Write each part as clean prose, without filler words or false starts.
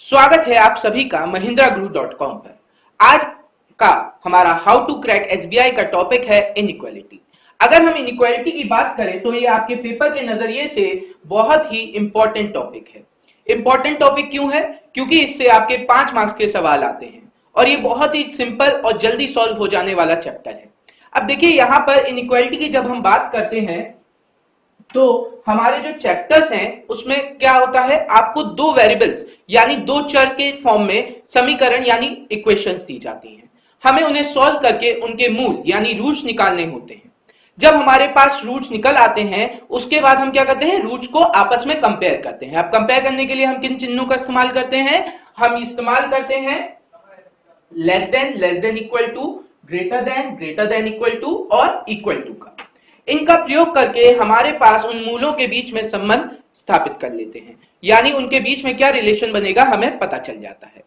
स्वागत है आप सभी का mahindraguru.com पर। आज का हमारा हाउ टू क्रैक एसबीआई का टॉपिक है इनइक्वालिटी। अगर हम इनइक्वालिटी की बात करें तो ये आपके पेपर के नजरिए से बहुत ही इंपॉर्टेंट टॉपिक है। इंपॉर्टेंट टॉपिक क्यों है? क्योंकि इससे आपके 5 मार्क्स के सवाल आते हैं और ये बहुत ही सिंपल और जल्दी सॉल्व हो जाने वाला चैप्टर है। अब देखिए यहां पर इनइक्वालिटी की जब हम बात करते हैं तो हमारे जो चैप्टर्स हैं उसमें क्या होता है, आपको दो वेरिएबल्स यानी दो चर के फॉर्म में समीकरण यानी इक्वेशंस दी जाती हैं। हमें उन्हें सॉल्व करके उनके मूल यानी रूट्स निकालने होते हैं। जब हमारे पास रूट्स निकल आते हैं उसके बाद हम क्या करते हैं, रूट्स को आपस में कंपेयर करते हैं। अब कंपेयर करने के लिए हम किन चिन्हों का इस्तेमाल करते हैं? हम इस्तेमाल करते हैं less than equal to, greater than equal to और इक्वल टू का। इनका प्रयोग करके हमारे पास उन मूलों के बीच में संबंध स्थापित कर लेते हैं, यानी उनके बीच में क्या रिलेशन बनेगा हमें पता चल जाता है।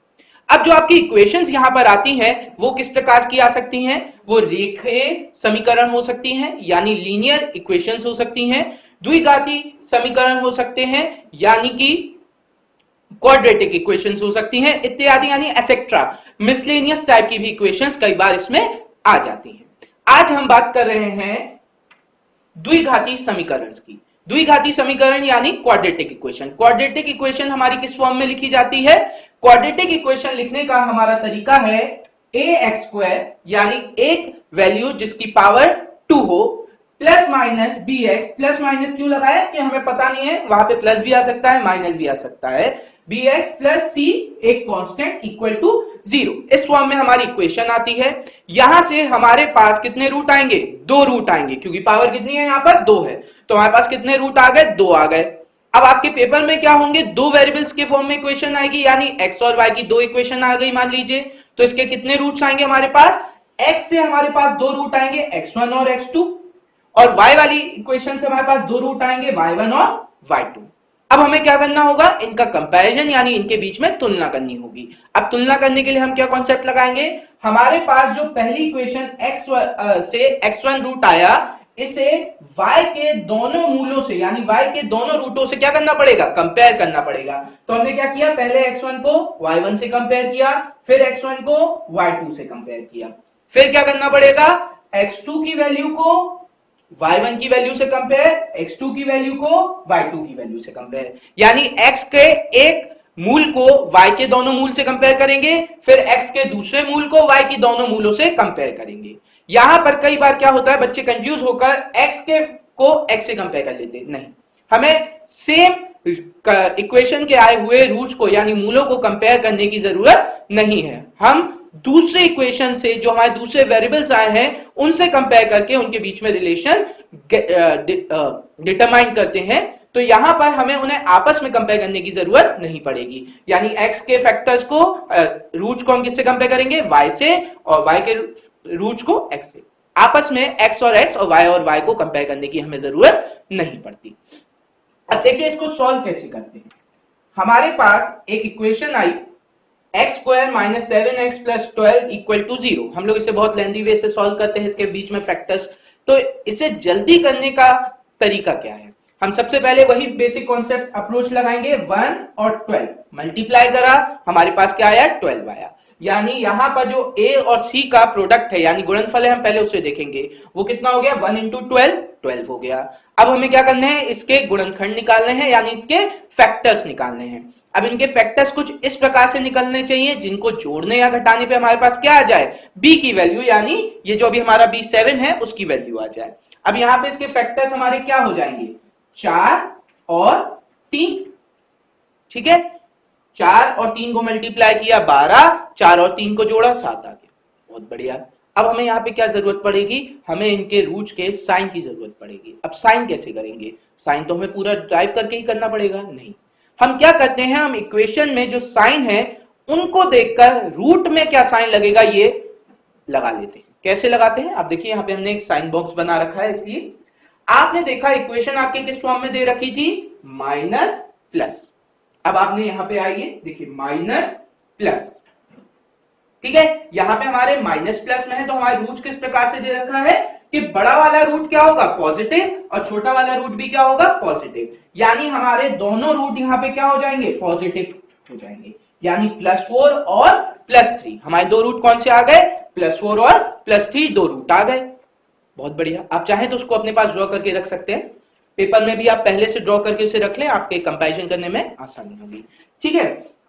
अब जो आपकी इक्वेशंस यहां पर आती हैं वो किस प्रकार की आ सकती हैं? वो रेखीय समीकरण हो सकती हैं यानी लीनियर इक्वेशंस हो सकती हैं, द्विघाती समीकरण हो सकते हैं यानी कि क्वाड्रेटिक इक्वेशंस हो सकती हैं, इत्यादि यानी एसेट्रा मिसलेनियस टाइप की भी इक्वेशंस कई बार इसमें आ जाती हैं। आज हम बात कर रहे हैं द्विघाती समीकरण की। द्विघाती समीकरण यानी क्वाड्रेटिक इक्वेशन। क्वाड्रेटिक इक्वेशन हमारी किस फॉर्म में लिखी जाती है? क्वाड्रेटिक इक्वेशन लिखने का हमारा तरीका है ax स्क्वायर यानी एक वैल्यू जिसकी पावर 2 हो plus minus bx। Plus minus क्यों लगाया कि हमें पता नहीं है, वहां पे प्लस भी आ सकता है माइनस भी आ सकता है। bx प्लस c एक कांस्टेंट इक्वल टू 0। इस फॉर्म में हमारी इक्वेशन आती है। यहां से हमारे पास कितने रूट आएंगे? 2 रूट आएंगे, क्योंकि पावर कितनी है यहां पर? 2 है, तो हमारे पास कितने रूट आ गए? 2 आ गए। अब आपके पेपर में क्या होंगे? दो वेरिएबल्स के फॉर्म में इक्वेशन आएगी यानी x और y की दो इक्वेशन आ गई मान लीजिए, तो इसके कितने रूट्स आएंगे हमारे पास? x से हमारे पास दो रूट आएंगे x1 और x2, और y वाली इक्वेशन से हमारे पास दो रूट आएंगे y1 और y2। अब हमें क्या करना होगा? इनका कंपैरिजन यानी इनके बीच में तुलना करनी होगी। अब तुलना करने के लिए हम क्या कॉन्सेप्ट लगाएंगे? हमारे पास जो पहली इक्वेशन x से x1 रूट आया, इसे y के दोनों मूलों से यानी y के दोनों रूटों से क्या करना पड़ेगा? कंपेयर करना पड़ेगा। तो हमने क्या किया? पहले x1 को y1 से कंपेयर किया, फिर x1 को y2 से कंपेयर किया, फिर क्या करना पड़ेगा? x2 की वैल्यू को y1 की वैल्यू से कंपेयर, x2 की वैल्यू को y2 की वैल्यू से कंपेयर, यानी x के एक मूल को y के दोनों मूल से कंपेयर करेंगे, फिर x के दूसरे मूल को y की दोनों मूलों से कंपेयर करेंगे। यहां पर कई बार क्या होता है, बच्चे कंफ्यूज होकर x के को x से कंपेयर कर लेते हैं। नहीं, हमें सेम इक्वेशन के आए हुए रूट्स को यानी मूलों को कंपेयर करने की जरूरत नहीं है। हम दूसरे इक्वेशन से जो हमारे दूसरे वेरिएबल्स आए हैं उनसे कंपेयर करके उनके बीच में रिलेशन डिटरमाइन करते हैं। तो यहां पर हमें उन्हें आपस में कंपेयर करने की जरूरत नहीं पड़ेगी, यानी x के फैक्टर्स को रूट्स को हम किससे कंपेयर करेंगे? y से, और y के रूट्स को x से। आपस में x और y को कंपेयर करने की हमें जरूरत नहीं पड़ती। अब देखिए इसको सॉल्व कैसे करते हैं। हमारे पास एक इक्वेशन आई x square minus 7x plus 12 equal to 0। हम लोग इसे बहुत लेंदी वे से सॉल्व करते हैं, इसके बीच में फैक्टर्स। तो इसे जल्दी करने का तरीका क्या है? हम सबसे पहले वही बेसिक कॉन्सेप्ट अप्रोच लगाएंगे। 1 और 12 मल्टीप्लाई करा, हमारे पास क्या आया? 12 आया। यानी यहां पर जो a और c का प्रोडक्ट है यानी गुणनफल है, हम पहले उसे देखेंगे, वो कितना हो गया? 1 इंटू 12 हो गया। अब हमें क्या करना है? इसके गुणनखंड निकालने हैं यानी इसके फैक्टर्स निकालने हैं। अब इनके फैक्टर्स कुछ इस प्रकार से निकलने चाहिए जिनको जोड़ने या घटाने पे हमारे पास क्या आ जाए? b की वैल्यू, यानी ये जो अभी हमारा b7 है उसकी वैल्यू आ जाए। अब यहां पे इसके फैक्टर्स हमारे क्या हो जाएंगे? 4 और 3। ठीक है, 4 और 3 को मल्टीप्लाई किया 12, 4 और 3 को जोड़ा 7 आ गया। बहुत बढ़िया। अब हमें यहाँ पे क्या जरूरत पड़ेगी? हमें इनके रूट्स के साइन की जरूरत पड़ेगी। अब साइन कैसे करेंगे? साइन तो हमें पूरा ड्राइव करके ही करना पड़ेगा। नहीं, हम क्या करते हैं, हम इक्वेशन में जो साइन है उनको देखकर रूट में क्या साइन लगेगा ये लगा लेते हैं। कैसे लगाते हैं? आप देखिए यहाँ पे हमने एक साइन बॉक्स बना रखा है। इसलिए आपने देखा इक्वेशन आपके किस फॉर्म में दे रखी थी? Minus plus. अब आपने यहां पे आइए, देखिए माइनस प्लस। ठीक है, यहां पे हमारे माइनस प्लस में है तो हमारे रूट किस प्रकार से दे रखा है कि बड़ा वाला रूट क्या होगा? पॉजिटिव, और छोटा वाला रूट भी क्या होगा? पॉजिटिव। यानी हमारे दोनों रूट यहां पे क्या हो जाएंगे? पॉजिटिव हो जाएंगे। यानी +4 और +3। हमारे दो रूट कौन से आ गए? +4 और +3 दो रूट आ गए। बहुत बढ़िया। आप चाहें तो उसको अपने पास ड्रॉ करके रख सकते हैं, पेपर में भी आप पहले से ड्रॉ करके उसे रख लें, आपके कंपैरिजन करने में आसानी होगी। ठीक है,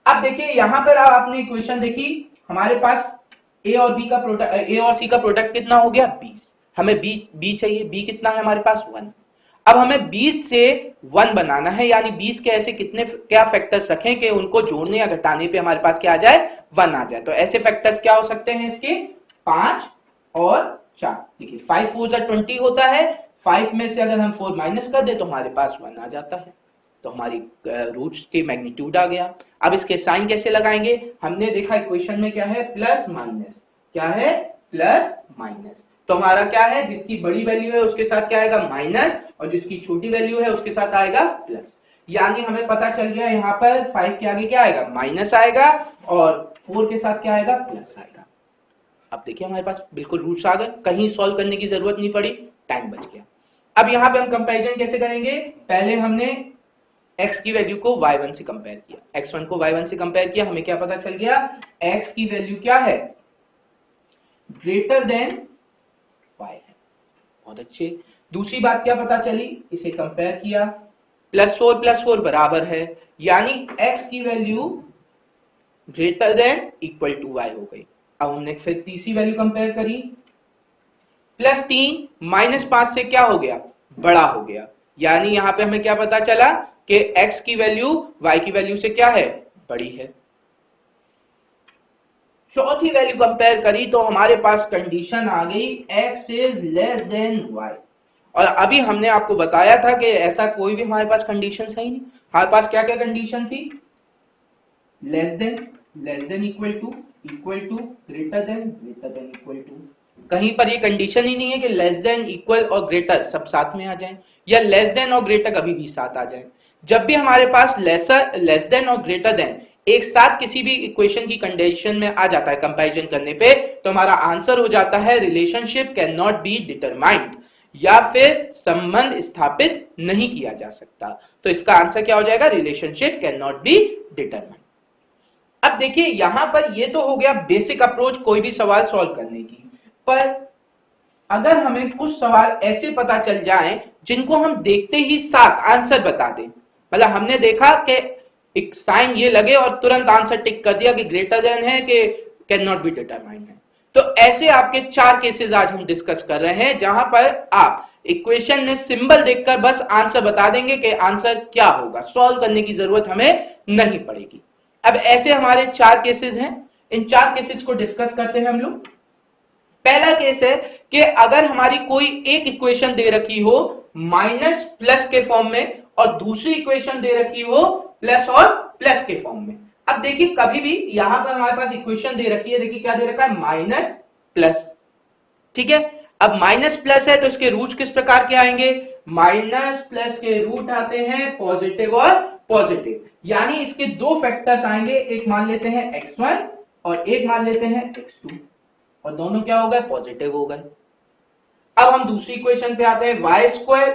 अब देखिए यहां पर आपने इक्वेशन देखी, हमारे पास ए और सी का प्रोडक्ट कितना हो गया? 20। हमें बी चाहिए, बी कितना है हमारे पास? 1। अब हमें 20 से 1 बनाना है, यानी 20 के ऐसे कितने क्या फैक्टर्स रखें कि उनको जोड़ने या घटाने पे हमारे पास क्या आ जाए? 1 आ जाए। तो ऐसे फैक्टर्स क्या हो सकते हैं इसके? 5 और 4। देखिए 5 4 20 होता है, 5 में से अगर हम 4 माइनस कर दे तो हमारे पास 1 आ जाता है। तो हमारी रूट्स की मैग्नीट्यूड आ गया। अब इसके साइन कैसे लगाएंगे? हमने देखा इक्वेशन में क्या है? Plus minus. क्या है? Plus minus. तो हमारा क्या है? जिसकी बड़ी वैल्यू है उसके साथ क्या आएगा? माइनस, और जिसकी छोटी वैल्यू है उसके साथ आएगा प्लस। यानी हमें पता चल गया यहाँ पर 5 के आगे क्या आएगा? माइनस आएगा, और 4 के साथ क्या आएगा? प्लस आएगा। अब देखिए हमारे पास बिल्कुल रूट्स आ गए, कहीं सॉल्व करने की जरूरत नहीं पड़ी, टाइम बच गया। अब यहां पे हम कंपैरिजन कैसे करेंगे? पहले हमने x की वैल्यू को y1 से कंपेयर किया, x1 को y1 से कंपेयर किया, हमें क्या पता चल गया? x की वैल्यू क्या है? ग्रेटर देन y है। बहुत अच्छे। दूसरी बात क्या पता चली? इसे कंपेयर किया, +4 बराबर है, यानी x की value greater than equal to y हो गई। अब हमने फिर तीसरी वैल्यू कंपेयर करी, +3 -5 से क्या हो गया? बड़ा हो गया। यानी यहां पे हमें क्या पता चला कि x की वैल्यू y की वैल्यू से क्या है? बड़ी है। चौथी वैल्यू कंपेयर करी तो हमारे पास कंडीशन आ गई x is less than y। और अभी हमने आपको बताया था कि ऐसा कोई भी हमारे पास कंडीशन है ही नहीं। हमारे पास क्या क्या कंडीशन थी? Less than equal to greater than equal to. कहीं पर ये कंडीशन ही नहीं है कि लेस देन, इक्वल और ग्रेटर सब साथ में आ जाएं, या लेस देन और ग्रेटर कभी भी साथ आ जाएं। जब भी हमारे पास लेस देन और ग्रेटर देन एक साथ किसी भी इक्वेशन की कंडीशन में आ जाता है कंपैरिजन करने पे, तो हमारा आंसर हो जाता है relationship can not be determined, या फिर संबंध स्थापित नहीं किया जा सकता। तो इसका आंसर क्या हो जाएगा? Relationship can not be determined. अब देखिए यहां पर ये तो हो गया बेसिक अप्रोच कोई भी सवाल सॉल्व करने की, पर अगर हमें कुछ सवाल ऐसे पता चल जाएं जिनको हम देखते ही साथ आंसर बता दें, मतलब हमने देखा कि एक साइन ये लगे और तुरंत आंसर टिक कर दिया कि ग्रेटर देन है कि कैन नॉट बी डिटरमाइंड है, तो ऐसे आपके 4 केसेस आज हम डिस्कस कर रहे हैं जहां पर आप इक्वेशन में सिंबल देखकर बस आंसर बता देंगे कि आंसर क्या होगा, सॉल्व करने की जरूरत हमें नहीं पड़ेगी। अब ऐसे हमारे 4 केसेस हैं, इन 4 केसेस को डिस्कस करते हैं हम लोग। पहला केस है कि अगर हमारी कोई एक इक्वेशन दे रखी हो माइनस प्लस के फॉर्म में, और दूसरी इक्वेशन दे रखी हो प्लस और प्लस के फॉर्म में। अब देखिए कभी भी यहां पर हमारे पास इक्वेशन दे रखी है, देखिए क्या दे रखा है? Minus plus. ठीक है, अब माइनस प्लस है तो इसके रूट किस प्रकार के आएंगे? माइनस प्लस के रूट आते हैं पॉजिटिव और पॉजिटिव, यानी इसके दो फैक्टर्स आएंगे, एक मान लेते हैं x1 और एक मान लेते हैं x2, और दोनों क्या हो गए? पॉजिटिव हो गए। अब हम दूसरी इक्वेशन पे आते हैं, y²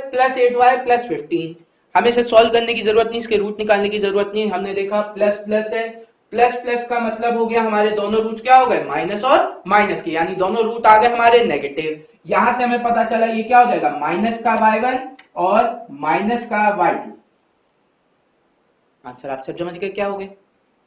+ 8y + 15। हमें इसे सॉल्व करने की जरूरत नहीं, इसके रूट निकालने की जरूरत नहीं। हमने देखा प्लस प्लस है, प्लस प्लस का मतलब हो गया हमारे दोनों रूट क्या हो गए? माइनस और माइनस के, यानी दोनों रूट आ गए हमारे नेगेटिव। यहां से हमें पता चला ये क्या हो जाएगा? माइनस का y1 और माइनस का y2। आंसर आप सब समझ गए क्या हो गए?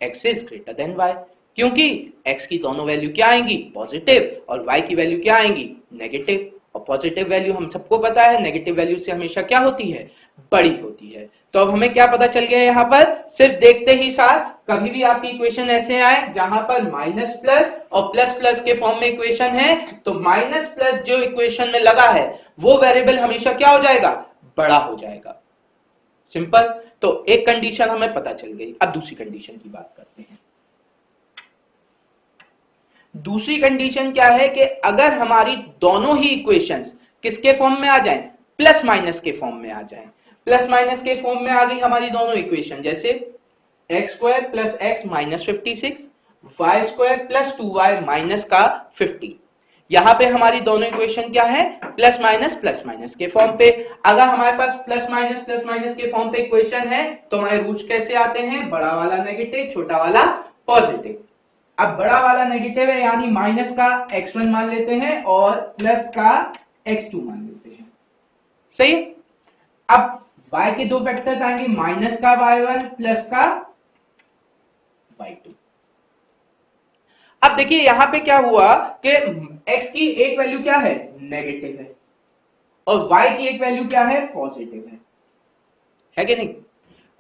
x is greater than y, क्योंकि x की दोनों वैल्यू क्या आएंगी? पॉजिटिव, और y की वैल्यू क्या आएंगी? नेगेटिव। और पॉजिटिव वैल्यू हम सबको पता है नेगेटिव वैल्यू से हमेशा क्या होती है? बड़ी होती है। तो अब हमें क्या पता चल गया यहां पर? सिर्फ देखते ही साथ कभी भी आपकी इक्वेशन ऐसे आए जहां पर माइनस प्लस और प्लस प्लस के फॉर्म में इक्वेशन है, तो माइनस प्लस जो इक्वेशन में लगा है वो वेरिएबल हमेशा क्या हो जाएगा? बड़ा हो जाएगा। सिंपल। तो एक कंडीशन हमें पता चल गई। अब दूसरी कंडीशन की बात करते हैं। दूसरी कंडीशन क्या है कि अगर हमारी दोनों ही इक्वेशंस किसके फॉर्म में आ जाएं? प्लस माइनस के फॉर्म में आ जाएं। प्लस माइनस के फॉर्म में आ गई हमारी दोनों इक्वेशन, जैसे x² + x - 56, y² + 2y - 50। यहां पे हमारी दोनों इक्वेशन क्या है? प्लस माइनस के फॉर्म पे। अगर हमारे पास प्लस माइनस के फॉर्म पे इक्वेशन है तो हमारे रूट्स कैसे आते हैं? बड़ा वाला नेगेटिव, छोटा वाला पॉजिटिव। अब बड़ा वाला नेगेटिव है यानी माइनस का x1 मान लेते हैं और प्लस का x2 मान लेते हैं। सही है। अब y के दो फैक्टर्स आएंगे, माइनस का y1 प्लस का y2। अब देखिए यहां पे क्या हुआ कि x की एक वैल्यू क्या है, नेगेटिव है, और y की एक वैल्यू क्या है, पॉजिटिव है कि नहीं।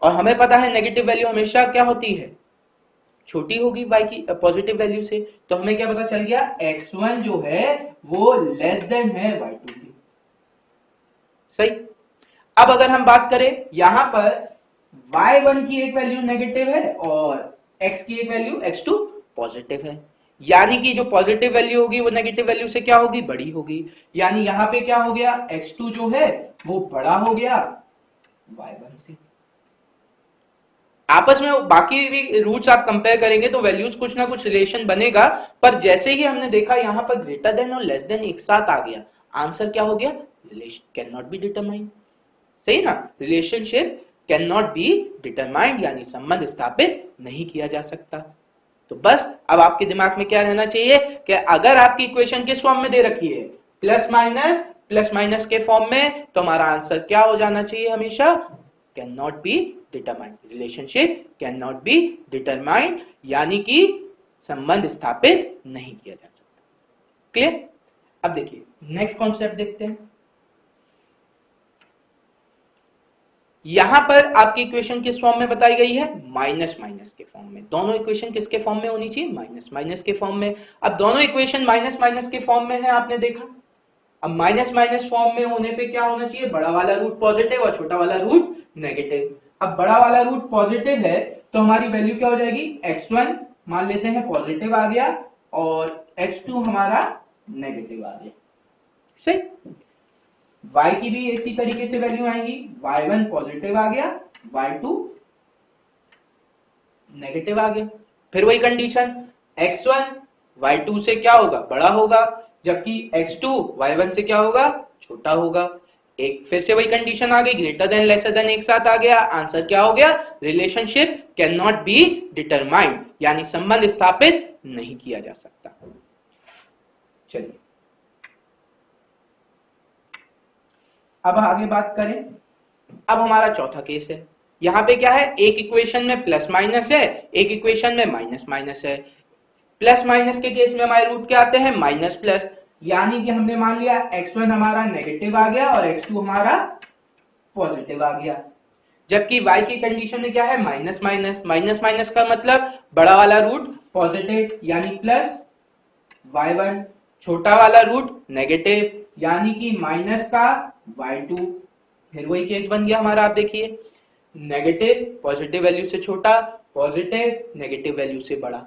और हमें पता है नेगेटिव वैल्यू हमेशा क्या होती है, छोटी होगी y की पॉजिटिव वैल्यू से। तो हमें क्या पता चल गया, x1 जो है वो लेस देन है y2 की। सही। अब अगर हम बात करें यहां पर y1 की एक वैल्यू नेगेटिव है और x की एक वैल्यू x2 पॉजिटिव है, यानी कि जो पॉजिटिव वैल्यू होगी वो नेगेटिव वैल्यू से क्या होगी, बड़ी होगी। यानी यहां पे क्या हो गया, x2 जो है वो बड़ा हो गया y1 से। आपस में बाकी भी रूट्स आप कंपेयर करेंगे तो वैल्यूज कुछ ना कुछ रिलेशन बनेगा, पर जैसे ही हमने देखा यहां पर ग्रेटर देन और लेस देन एक साथ आ गया, आंसर क्या हो गया, relation can not be determined. सही ना, relationship can not be determined यानी संबंध स्थापित नहीं किया जा सकता। तो बस अब आपके दिमाग में क्या रहना चाहिए कि अगर आपकी इक्वेशन किस फॉर्म में दे रखी है, प्लस माइनस के फॉर्म में, तो हमारा आंसर क्या हो जाना चाहिए हमेशा, can not be determined, relationship can not be determined यानी कि संबंध स्थापित नहीं किया जा सकता। क्लियर। अब देखिए नेक्स्ट कॉन्सेप्ट देखते हैं। यहां पर आपकी इक्वेशन किस फॉर्म में बताई गई है, माइनस माइनस के फॉर्म में। दोनों इक्वेशन किसके फॉर्म में होनी चाहिए, माइनस माइनस के फॉर्म में। अब दोनों इक्वेशन माइनस माइनस के फॉर्म में है, आपने देखा। अब माइनस माइनस फॉर्म में होने पे क्या होना चाहिए, बड़ा वाला रूट पॉजिटिव और छोटा वाला रूट नेगेटिव। अब बड़ा वाला रूट पॉजिटिव है तो हमारी वैल्यू क्या हो जाएगी, x1 मान लेते हैं पॉजिटिव आ गया और x2 हमारा नेगेटिव आ गया। सही। y की भी इसी तरीके से वैल्यू आएंगी, y1 पॉजिटिव आ गया, y2 नेगेटिव आ गया। फिर वही कंडीशन, x1 y2 से क्या होगा, बड़ा होगा, जबकि x2 y1 से क्या होगा, छोटा होगा। एक फिर से वही कंडीशन आ गई, ग्रेटर देन लेसर देन एक साथ आ गया, आंसर क्या हो गया, relationship can not be determined यानी संबंध स्थापित नहीं किया जा सकता। चलिए अब आगे बात करें। अब हमारा चौथा केस है। यहां पे क्या है, एक इक्वेशन में प्लस माइनस है, एक इक्वेशन में माइनस माइनस है। प्लस माइनस के केस में हमारे रूट क्या आते हैं, माइनस प्लस, यानी कि हमने मान लिया x1 हमारा नेगेटिव आ गया और x2 हमारा पॉजिटिव आ गया। जबकि y की कंडीशन में क्या है, माइनस माइनस। माइनस माइनस का मतलब बड़ा वाला रूट पॉजिटिव यानी प्लस y1, छोटा वाला रूट नेगेटिव यानी कि माइनस का y2। फिर वही केस बन गया हमारा, आप देखिए, नेगेटिव पॉजिटिव वैल्यू से छोटा, पॉजिटिव नेगेटिव वैल्यू से बड़ा,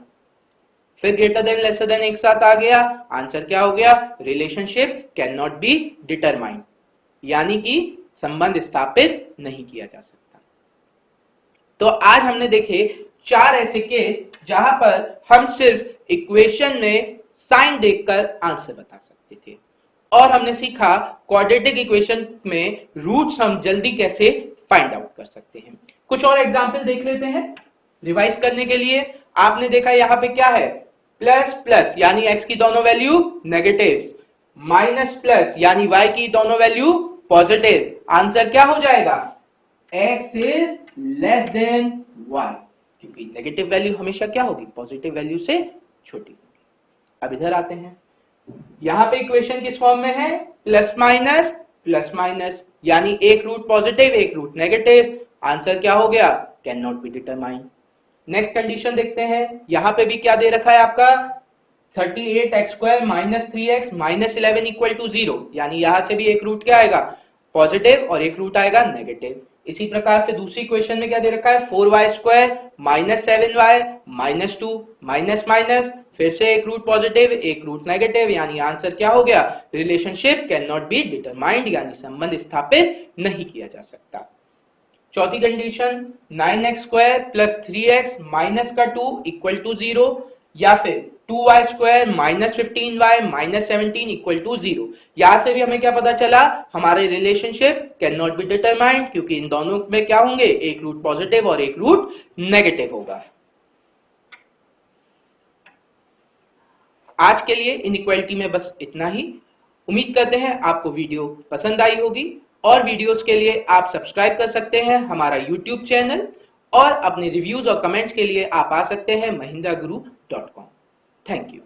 फिर ग्रेटर देन लेसर देन एक साथ आ गया, आंसर क्या हो गया, relationship can not be determined यानी कि संबंध स्थापित नहीं किया जा सकता। तो आज हमने देखे 4 ऐसे केस जहां पर हम सिर्फ इक्वेशन में साइन देखकर आंसर बता सकते थे, और हमने सीखा क्वाड्रेटिक इक्वेशन में रूट्स हम जल्दी कैसे फाइंड आउट कर सकते हैं। कुछ और एग्जांपल देख लेते हैं रिवाइज करने के लिए। आपने देखा यहां पे क्या है, प्लस प्लस यानी x की दोनों वैल्यू नेगेटिव, माइनस प्लस यानी y की दोनों वैल्यू पॉजिटिव। आंसर क्या हो जाएगा, x is less than y, क्योंकि नेगेटिव वैल्यू हमेशा क्या होगी, पॉजिटिव वैल्यू से छोटी होगी। अब इधर आते हैं, यहां पे इक्वेशन किस फॉर्म में है, प्लस माइनस यानी एक रूट पॉजिटिव एक रूट नेगेटिव। आंसर क्या हो गया, can not be determined. Next condition देखते हैं, यहां पे भी क्या दे रखा है आपका, 38x square minus 3x minus 11 equal to 0, यानी यहां से भी एक रूट क्या आएगा, पॉजिटिव, और एक रूट आएगा नेगेटिव। इसी प्रकार से दूसरी इक्वेशन में क्या दे रखा है, 4y square minus 7y minus 2 minus minus, फिर से एक रूट पॉजिटिव एक रूट नेगेटिव, यानी आंसर क्या हो गया, relationship can not be determined यानी संबंध स्थापित नहीं किया जा सकता। चौथी condition, 9x square plus 3x minus का 2 इक्वल टू 0, या फिर 2y square minus 15y minus 17 equal to 0। यहां से भी हमें क्या पता चला, हमारे relationship can not be determined क्योंकि इन दोनों में क्या होंगे, एक रूट पॉजिटिव और एक रूट नेगेटिव होगा। आज के लिए इनइक्वालिटी में बस इतना ही। उम्मीद करते हैं आपको वीडियो पसंद आई होगी, और वीडियोस के लिए आप सब्सक्राइब कर सकते हैं हमारा यूट्यूब चैनल, और अपने रिव्यूज और कमेंट्स के लिए आप आ सकते हैं mahindra.guru.com। Thank you.